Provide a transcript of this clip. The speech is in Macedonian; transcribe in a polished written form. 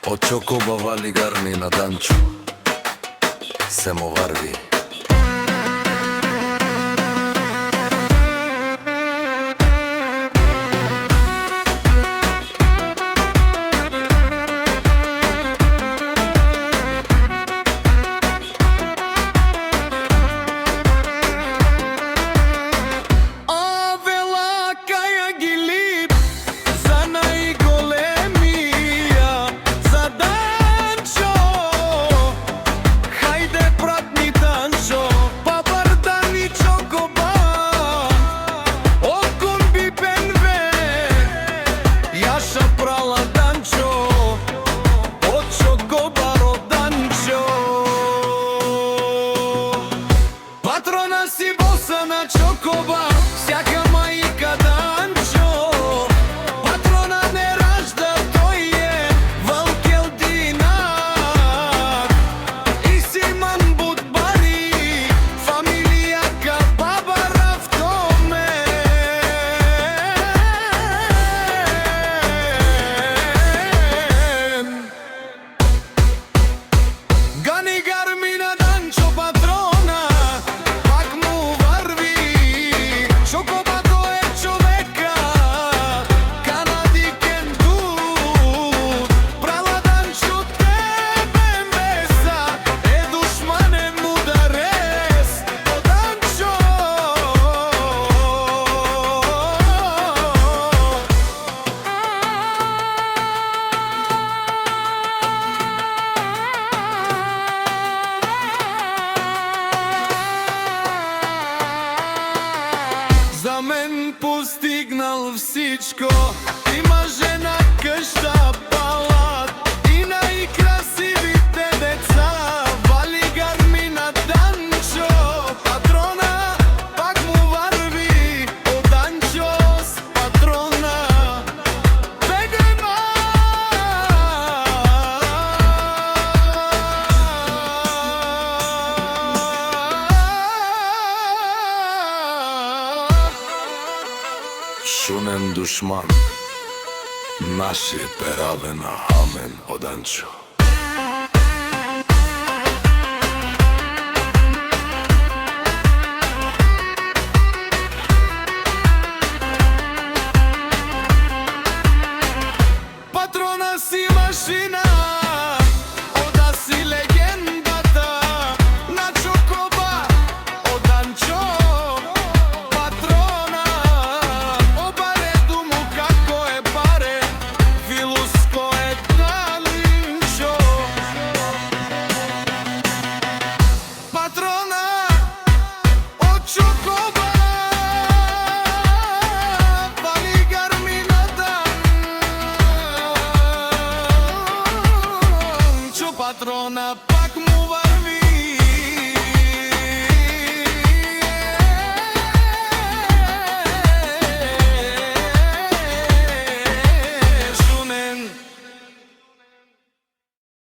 Од Чокоба вали гарми на Данчо, се му варви. Patrona si bosa na Čokoba, всяка мајка Данчо. Patrona не ражда, тој е Валкелдинар. И Симан Будбари, фамилија ка Бабара в томе. Гани гарми на Данчо, патрона. За мен постигнал всичко. Има жена, къща, палат и най-красивите деца. Вали гарми на Данчо, патрона пак му върви. О, Данчос, патрона, бегай Шунен душман, наши пераве на Амен, о Данчо. Патрона си машина, ода си легендата на Чокоба, о Данчо. Patrona, pak mu